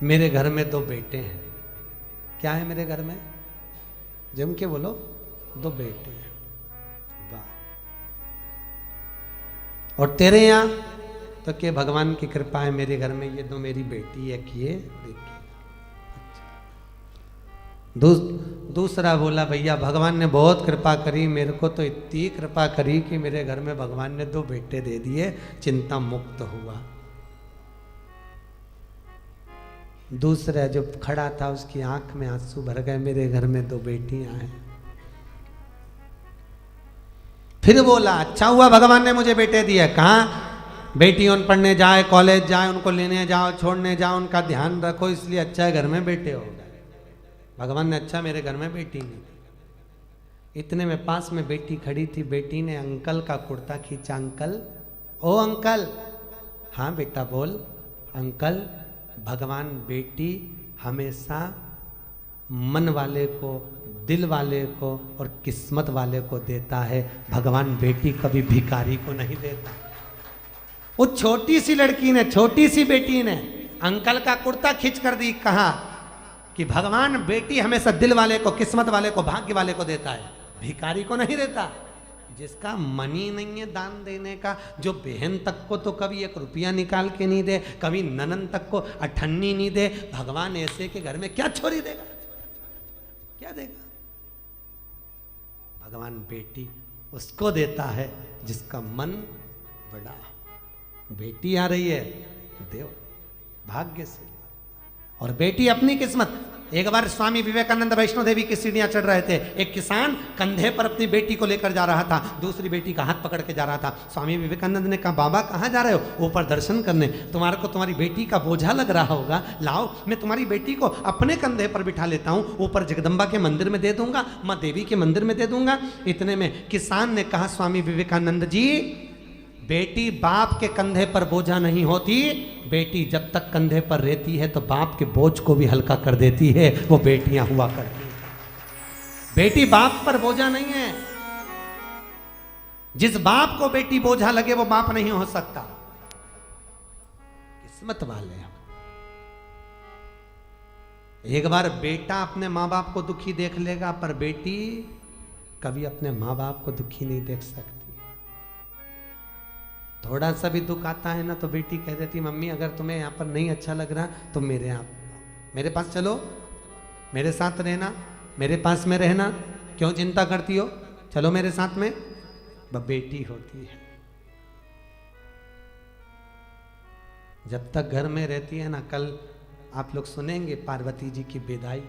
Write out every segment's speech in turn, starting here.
मेरे घर में 2 बेटे हैं। क्या है मेरे घर में? जम के बोलो, 2 बेटे हैं। वाह। और तेरे यहां तो क्या भगवान की कृपा है, मेरे घर में ये 2 मेरी बेटी है किए देखिए। दूसरा बोला भैया भगवान ने बहुत कृपा करी, मेरे को तो इतनी कृपा करी कि मेरे घर में भगवान ने 2 बेटे दे दिए, चिंता मुक्त हुआ। दूसरा जो खड़ा था उसकी आंख में आंसू भर गए, मेरे घर में 2 बेटियां हैं। फिर बोला अच्छा हुआ भगवान ने मुझे बेटे दिए। कहाँ? बेटियों पढ़ने जाए, कॉलेज जाए, उनको लेने जाओ, छोड़ने जाओ, उनका ध्यान रखो, इसलिए अच्छा है घर में बेटे हो गए। भगवान ने अच्छा मेरे घर में बेटी नहीं। इतने में पास में बेटी खड़ी थी, बेटी ने अंकल का कुर्ता खींचा। अंकल, ओ अंकल। हाँ बेटा बोल। अंकल, भगवान बेटी हमेशा मन वाले को, दिल वाले को और किस्मत वाले को देता है, भगवान बेटी कभी भिखारी को नहीं देता। वो छोटी सी लड़की ने, छोटी सी बेटी ने अंकल का कुर्ता खींच कर दी, कहा कि भगवान बेटी हमेशा दिल वाले को, किस्मत वाले को, भाग्य वाले को देता है, भिखारी को नहीं देता। जिसका मन ही नहीं है दान देने का, जो बहन तक को तो कभी 1 रुपया निकाल के नहीं दे, कभी ननन तक को अठन्नी नहीं दे, भगवान ऐसे के घर में क्या छोरी देगा? क्या देगा? भगवान बेटी उसको देता है जिसका मन बड़ा। बेटी आ रही है, देव भाग्य से। और बेटी अपनी किस्मत। एक बार स्वामी विवेकानंद वैष्णो देवी की सीढ़ियां चढ़ रहे थे, एक किसान कंधे पर अपनी बेटी को लेकर जा रहा था, दूसरी बेटी का हाथ पकड़ के जा रहा था। स्वामी विवेकानंद ने कहा बाबा कहाँ जा रहे हो? ऊपर दर्शन करने। तुम्हारे को तुम्हारी बेटी का बोझा लग रहा होगा, लाओ मैं तुम्हारी बेटी को अपने कंधे पर बिठा लेता हूँ, ऊपर जगदम्बा के मंदिर में दे दूंगा, माँ देवी के मंदिर में दे दूंगा। इतने में किसान ने कहा स्वामी विवेकानंद जी, बेटी बाप के कंधे पर बोझा नहीं होती, बेटी जब तक कंधे पर रहती है तो बाप के बोझ को भी हल्का कर देती है, वो बेटियां हुआ करती हैं। बेटी बाप पर बोझा नहीं है। जिस बाप को बेटी बोझा लगे वो बाप नहीं हो सकता। किस्मत वाले हैं। एक बार बेटा अपने माँ बाप को दुखी देख लेगा, पर बेटी कभी अपने माँ बाप को दुखी नहीं देख सकती। थोड़ा सा भी दुख आता है ना तो बेटी कह देती मम्मी अगर तुम्हें यहाँ पर नहीं अच्छा लग रहा तो मेरे पास चलो, मेरे साथ रहना, मेरे पास में रहना, क्यों चिंता करती हो, चलो मेरे साथ में। वह बेटी होती है। जब तक घर में रहती है ना, कल आप लोग सुनेंगे पार्वती जी की विदाई,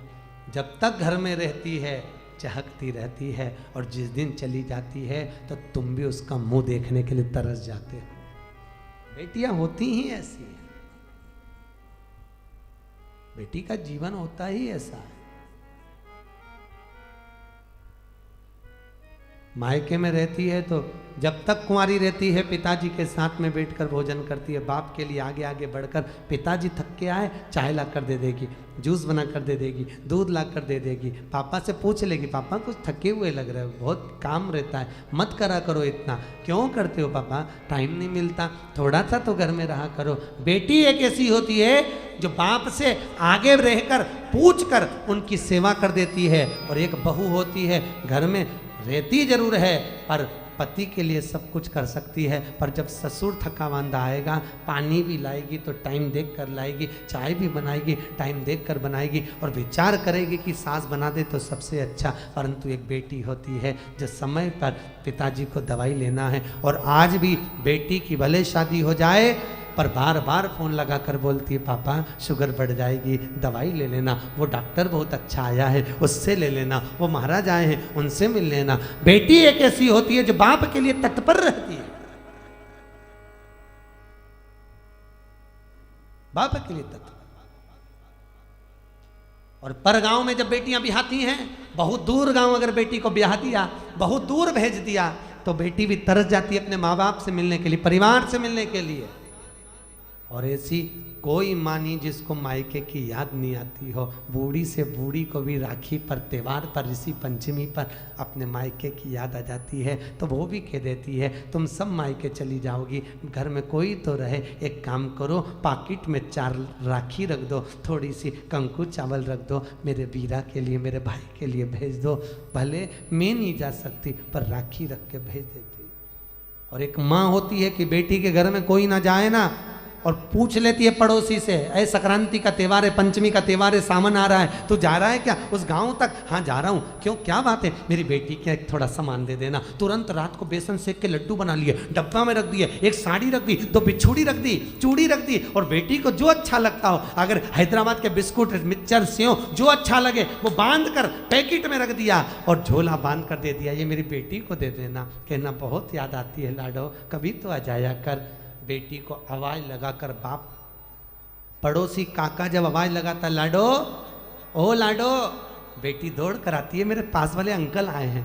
जब तक घर में रहती है चहकती रहती है, और जिस दिन चली जाती है तो तुम भी उसका मुंह देखने के लिए तरस जाते हो। बेटियां होती ही ऐसी हैं, बेटी का जीवन होता ही ऐसा है। मायके में रहती है तो जब तक कुंवारी रहती है पिताजी के साथ में बैठकर भोजन करती है, बाप के लिए आगे आगे बढ़कर पिताजी थक के आए चाय ला कर दे देगी, जूस बना कर दे देगी, दूध ला कर दे देगी, पापा से पूछ लेगी पापा कुछ थके हुए लग रहे हो, बहुत काम रहता है, मत करा करो इतना, क्यों करते हो पापा, टाइम नहीं मिलता, थोड़ा सा तो घर में रहा करो। बेटी एक ऐसी होती है जो बाप से आगे रहकर पूछ कर उनकी सेवा कर देती है, और एक बहू होती है घर में रहती जरूर है पर पति के लिए सब कुछ कर सकती है, पर जब ससुर थका मांदा आएगा पानी भी लाएगी तो टाइम देख कर लाएगी, चाय भी बनाएगी टाइम देख कर बनाएगी, और विचार करेगी कि सास बना दे तो सबसे अच्छा। परंतु एक बेटी होती है जो समय पर पिताजी को दवाई लेना है, और आज भी बेटी की भले शादी हो जाए पर बार बार फोन लगा कर बोलती है पापा शुगर बढ़ जाएगी, दवाई ले लेना, वो डॉक्टर बहुत अच्छा आया है उससे ले लेना, वो महाराज आए हैं उनसे मिल लेना। बेटी एक ऐसी होती है जो बाप के लिए तत्पर रहती है, बाप के लिए तत्पर। और पर गांव में जब बेटियां ब्याहती हैं, बहुत दूर गांव अगर बेटी को ब्याह दिया, बहुत दूर भेज दिया, तो बेटी भी तरस जाती है अपने माँ बाप से मिलने के लिए, परिवार से मिलने के लिए। और ऐसी कोई माँ नहीं जिसको मायके की याद नहीं आती हो। बूढ़ी से बूढ़ी को भी राखी पर, त्योहार पर, ऋषि पंचमी पर अपने मायके की याद आ जाती है, तो वो भी कह देती है तुम सब मायके चली जाओगी, घर में कोई तो रहे, एक काम करो पाकिट में 4 राखी रख दो, थोड़ी सी कंकु चावल रख दो, मेरे वीरा के लिए, मेरे भाई के लिए भेज दो। भले मैं नहीं जा सकती पर राखी रख के भेज देती। और एक माँ होती है कि बेटी के घर में कोई ना जाए ना, और पूछ लेती है पड़ोसी से, ऐ संक्रांति का त्यौहार है, पंचमी का त्यौहार है, सावन आ रहा है, तू जा रहा है क्या उस गांव तक? हाँ जा रहा हूँ। क्यों, क्या बात है? मेरी बेटी के थोड़ा सामान दे देना। तुरंत रात को बेसन सेक के लड्डू बना लिए, डब्बा में रख दिए, एक साड़ी रख दी, 2 बिछुड़ी रख दी, चूड़ी रख दी, और बेटी को जो अच्छा लगता हो, अगर हैदराबाद के बिस्कुट, मिक्सचर, सेव जो अच्छा लगे वो बांध कर पैकेट में रख दिया और झोला बांध कर दे दिया, ये मेरी बेटी को दे देना। कहना बहुत याद आती है लाडो, कभी तो आ जाया कर। बेटी को आवाज लगाकर बाप, पड़ोसी काका जब आवाज लगाता लाडो, ओ लाडो, बेटी दौड़ कर आती है, मेरे पास वाले अंकल आए हैं।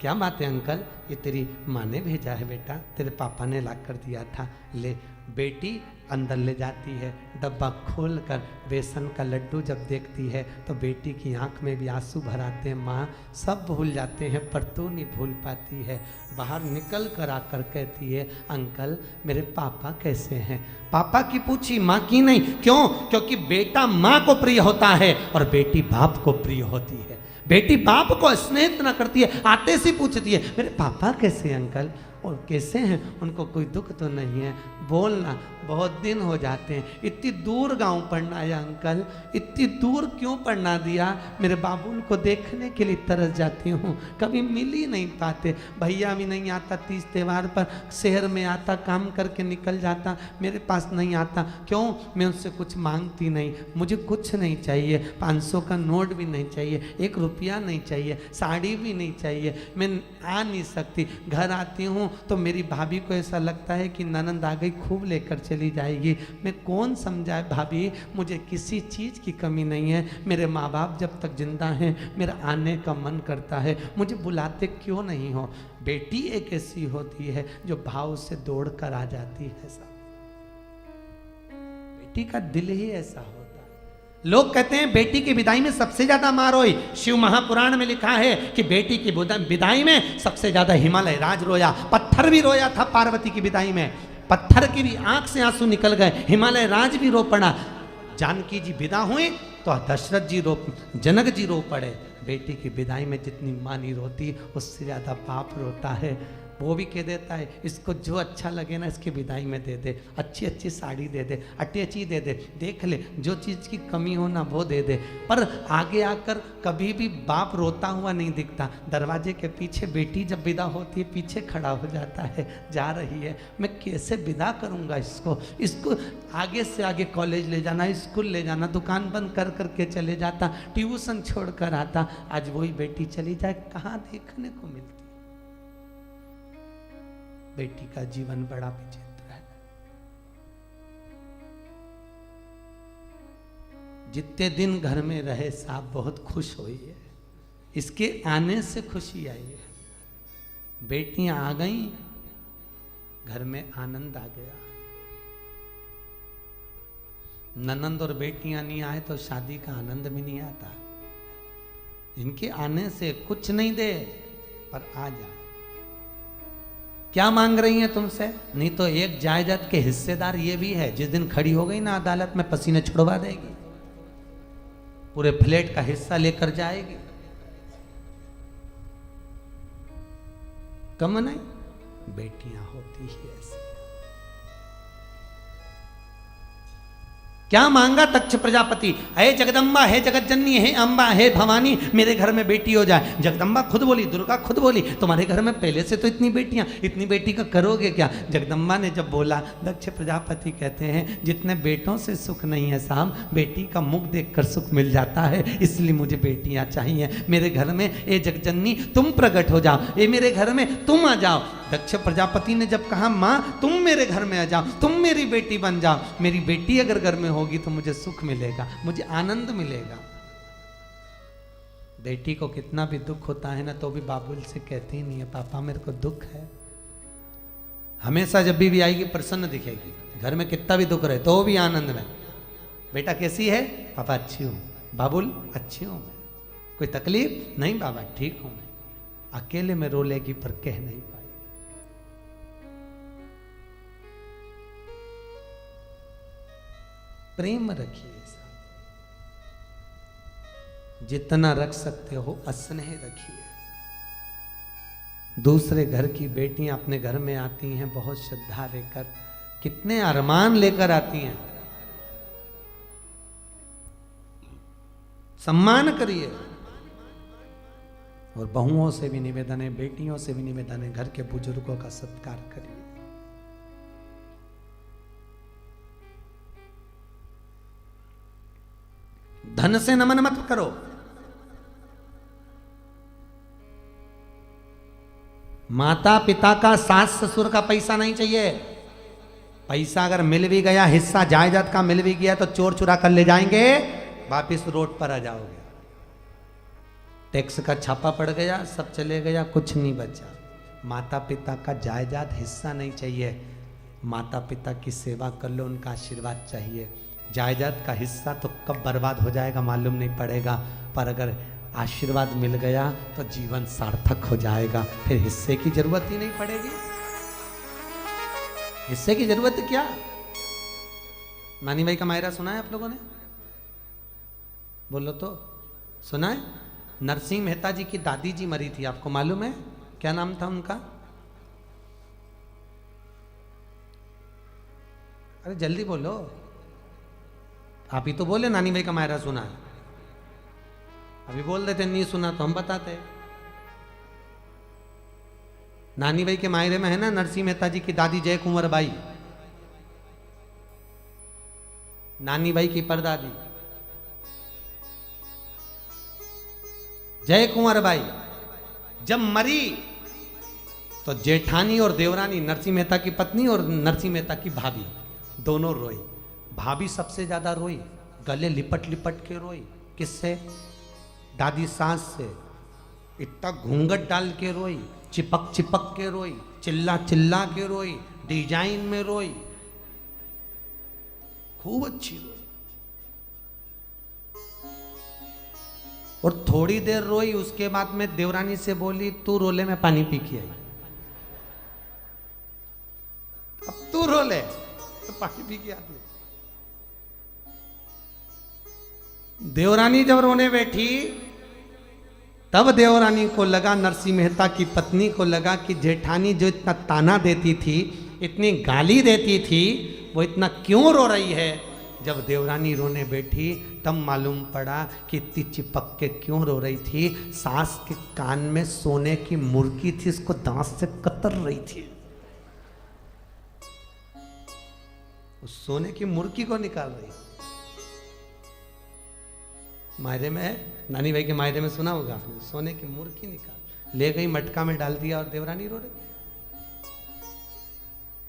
क्या बात है अंकल? ये तेरी माँ ने भेजा है बेटा, तेरे पापा ने ला कर दिया था, ले। बेटी अंदर ले जाती है, डब्बा खोलकर बेसन का लड्डू जब देखती है तो बेटी की आंख में भी आंसू भर आते हैं। माँ सब भूल जाते हैं पर तू नहीं भूल पाती है। बाहर निकल कर आकर कहती है अंकल मेरे पापा कैसे हैं? पापा की पूछी, माँ की नहीं। क्यों? क्योंकि बेटा माँ को प्रिय होता है और बेटी बाप को प्रिय होती है। बेटी बाप को स्नेह इतना करती है, आते से पूछती है मेरे पापा कैसे हैं अंकल? और कैसे हैं, उनको कोई दुख तो नहीं है? बोलना, बहुत दिन हो जाते हैं, इतनी दूर गांव पढ़ना है अंकल, इतनी दूर क्यों पढ़ना दिया? मेरे बाबुल को देखने के लिए तरस जाती हूँ, कभी मिल ही नहीं पाते। भैया भी नहीं आता, 30 त्यौहार पर शहर में आता, काम करके निकल जाता, मेरे पास नहीं आता। क्यों? मैं उससे कुछ मांगती नहीं, मुझे कुछ नहीं चाहिए, 500 का नोट भी नहीं चाहिए, 1 रुपया नहीं चाहिए, साड़ी भी नहीं चाहिए, मैं आ नहीं सकती। घर आती हूँ तो मेरी भाभी को ऐसा लगता है कि ननंद आ गई, खूब लेकर चली जाएगी। मैं कौन समझाए भाभी, मुझे किसी चीज़ की कमी नहीं है। मेरे माँ बाप जब तक जिंदा हैं मेरा आने का मन करता है, मुझे बुलाते क्यों नहीं हो? बेटी एक ऐसी होती है जो भाव से दौड़ कर आ जाती है। बेटी का दिल ही ऐसा होता है। लोग कहते हैं बेटी की विदाई में सबसे ज्यादा मार रोई। शिव महापुराण में लिखा है कि बेटी की विदाई में सबसे ज्यादा हिमालय राज रोया, पत्थर भी रोया था पार्वती की विदाई में, पत्थर की भी आंख से आंसू निकल गए, हिमालय राज भी रो पड़ा। जानकी जी विदा हुए तो दशरथ जी जनक जी रो पड़े। बेटी की विदाई में जितनी माँ नहीं रोती उससे ज्यादा बाप रोता है। वो भी कह देता है इसको जो अच्छा लगे ना इसकी विदाई में दे दे, अच्छी अच्छी साड़ी दे दे, अटैची दे दे, देख ले जो चीज़ की कमी हो ना वो दे दे। पर आगे आकर कभी भी बाप रोता हुआ नहीं दिखता। दरवाजे के पीछे बेटी जब विदा होती है पीछे खड़ा हो जाता है, जा रही है, मैं कैसे विदा करूँगा इसको आगे से आगे कॉलेज ले जाना, स्कूल ले जाना, दुकान बंद कर करके चले जाता, ट्यूशन छोड़ कर आता। आज वही बेटी चली जाए, कहाँ देखने को मिलती। बेटी का जीवन बड़ा विचित्र है। जितने दिन घर में रहे साहब बहुत खुश हुई है, इसके आने से खुशी आई है। बेटियां आ गई, घर में आनंद आ गया। ननंद और बेटियां नहीं आए तो शादी का आनंद भी नहीं आता। इनके आने से कुछ नहीं दे पर आ जाए। क्या मांग रही हैं तुमसे? नहीं तो एक जायदाद के हिस्सेदार ये भी है, जिस दिन खड़ी हो गई ना अदालत में पसीने छुड़वा देगी, पूरे फ्लैट का हिस्सा लेकर जाएगी। कम नहीं, बेटियां होती ही ऐसी। क्या मांगा तक्ष प्रजापति? हे जगदम्बा, हे जगत जननी, हे अम्बा, हे भवानी, मेरे घर में बेटी हो जाए। जगदम्बा खुद बोली, दुर्गा खुद बोली, तुम्हारे घर में पहले से तो इतनी बेटियां, इतनी बेटी का करोगे क्या? जगदम्बा ने जब बोला, दक्ष प्रजापति कहते हैं जितने बेटों से सुख नहीं है साहब, बेटी का मुख देखकर सुख मिल जाता है, इसलिए मुझे बेटियां चाहिए। मेरे घर में ए जगजननी तुम प्रकट हो जाओ, ये मेरे घर में तुम आ जाओ। दक्ष प्रजापति ने जब कहा माँ तुम मेरे घर में आ जाओ, तुम मेरी बेटी बन जाओ, मेरी बेटी अगर घर में होगी तो मुझे सुख मिलेगा, मुझे आनंद मिलेगा। बेटी को कितना भी दुख होता है ना तो भी बाबुल से कहती ही नहीं है पापा मेरे को दुख है। हमेशा जब भी आएगी प्रसन्न दिखेगी, घर में कितना भी दुख रहे तो भी आनंद में। बेटा कैसी है? पापा अच्छी हूँ। बाबुल अच्छी हूँ मैं। कोई तकलीफ नहीं बाबा ठीक हूँ मैं। अकेले में रो लेगी पर कह नहीं पाई। प्रेम रखिए, जितना रख सकते हो स्नेह रखिए। दूसरे घर की बेटियां अपने घर में आती हैं बहुत श्रद्धा लेकर, कितने अरमान लेकर आती हैं। सम्मान करिए। और बहुओं से भी निवेदन है, बेटियों से भी निवेदन है, घर के बुजुर्गों का सत्कार करिए। धन से नमन मत करो। माता पिता का, सास ससुर का पैसा नहीं चाहिए। पैसा अगर मिल भी गया, हिस्सा जायदाद का मिल भी गया तो चोर चुरा कर ले जाएंगे, वापिस रोड पर आ जाओगे। टैक्स का छापा पड़ गया, सब चले गया, कुछ नहीं बचा। माता पिता का जायदाद हिस्सा नहीं चाहिए। माता पिता की सेवा कर लो, उनका आशीर्वाद चाहिए। जायदाद का हिस्सा तो कब बर्बाद हो जाएगा मालूम नहीं पड़ेगा, पर अगर आशीर्वाद मिल गया तो जीवन सार्थक हो जाएगा। फिर हिस्से की जरूरत ही नहीं पड़ेगी। हिस्से की जरूरत क्या? नानी भाई का मायरा सुना है आप लोगों ने? बोलो तो, सुना है? नरसिंह मेहता जी की दादी जी मरी थी, आपको मालूम है? क्या नाम था उनका? अरे जल्दी बोलो, आप ही तो बोले नानी भाई का मायरा सुना है। अभी बोल देते नहीं सुना तो हम बताते। नानी भाई के मायरे में है ना नरसिंह मेहता जी की दादी जय कुंवर बाई, नानी भाई की परदादी जय कुंवर बाई जब मरी तो जेठानी और देवरानी, नरसिंह मेहता की पत्नी और नरसिंह मेहता की भाभी, दोनों रोई। भाभी सबसे ज्यादा रोई, गले लिपट लिपट के रोई। किससे? दादी सास से। इतना घूंघट डाल के रोई, चिपक चिपक के रोई, चिल्ला चिल्ला के रोई, डिजाइन में रोई, खूब अच्छी रोई। और थोड़ी देर रोई, उसके बाद में देवरानी से बोली तू रोले मैं पानी पी के आई। अब तू रोले तो पानी पी के आती। देवरानी जब रोने बैठी तब देवरानी को लगा, नरसिंह मेहता की पत्नी को लगा कि जेठानी जो इतना ताना देती थी, इतनी गाली देती थी, वो इतना क्यों रो रही है। जब देवरानी रोने बैठी तब मालूम पड़ा कि इतनी चिपक के क्यों रो रही थी। सास के कान में सोने की मुर्गी थी, इसको दांत से कतर रही थी। उस सोने की मुर्गी को निकाल रही। मायरे में, नानी भाई के मायरे में सुना होगा आपने, सोने की मुर्गी निकाल ले गई, मटका में डाल दिया और देवरानी रो रही।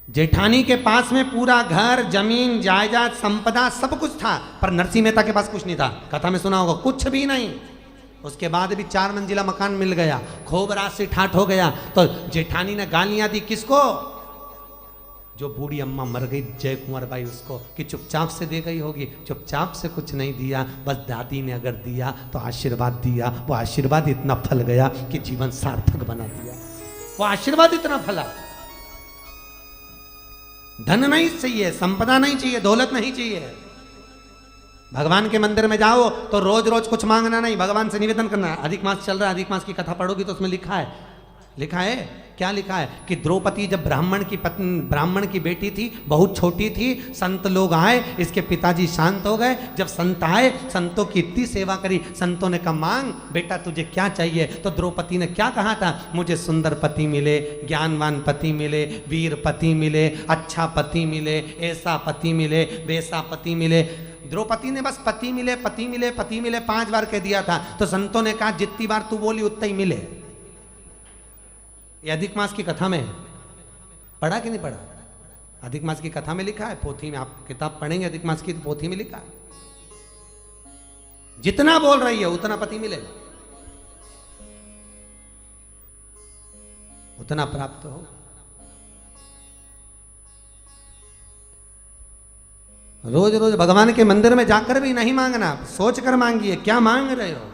जेठानी के पास में पूरा घर, जमीन, जायदाद, संपदा सब कुछ था, पर नरसिंह मेहता के पास कुछ नहीं था। कथा में सुना होगा, कुछ भी नहीं। उसके बाद भी 4 मंजिला मकान मिल गया, खूब राशि ठाठ हो गया। तो जेठानी ने गालियां दी किसको? जो बूढ़ी अम्मा मर गई जय कुंवर बाई, उसको, कि चुपचाप से दे गई होगी। चुपचाप से कुछ नहीं दिया, बस दादी ने अगर दिया तो आशीर्वाद दिया। वो आशीर्वाद इतना फल गया कि जीवन सार्थक बना दिया। वो आशीर्वाद इतना फला। धन नहीं चाहिए, संपदा नहीं चाहिए, दौलत नहीं चाहिए। भगवान के मंदिर में जाओ तो रोज रोज कुछ मांगना नहीं, भगवान से निवेदन करना। अधिक मास चल रहा है, अधिक मास की कथा पढ़ोगी तो उसमें लिखा है क्या लिखा है कि द्रौपदी जब ब्राह्मण की बेटी थी, बहुत छोटी थी, संत लोग आए, इसके पिताजी शांत हो गए। जब संत आए, संतों की इतनी सेवा करी, संतों ने कहा मांग बेटा तुझे क्या चाहिए। तो द्रौपदी ने क्या कहा था? मुझे सुंदर पति मिले, ज्ञानवान पति मिले, वीर पति मिले, अच्छा पति मिले, ऐसा पति मिले, वैसा पति मिले। द्रौपदी ने बस पति मिले पति मिले पति मिले 5 बार कह दिया था। तो संतों ने कहा जितनी बार तू बोली उतना ही मिले। ये अधिक मास की कथा में पढ़ा कि नहीं पढ़ा? अधिक मास की कथा में लिखा है, पोथी में आप किताब पढ़ेंगे अधिक मास की, तो पोथी में लिखा है जितना बोल रही है उतना पति मिलेगा, उतना प्राप्त हो। रोज रोज भगवान के मंदिर में जाकर भी नहीं मांगना, सोच कर मांगिए क्या मांग रहे हो।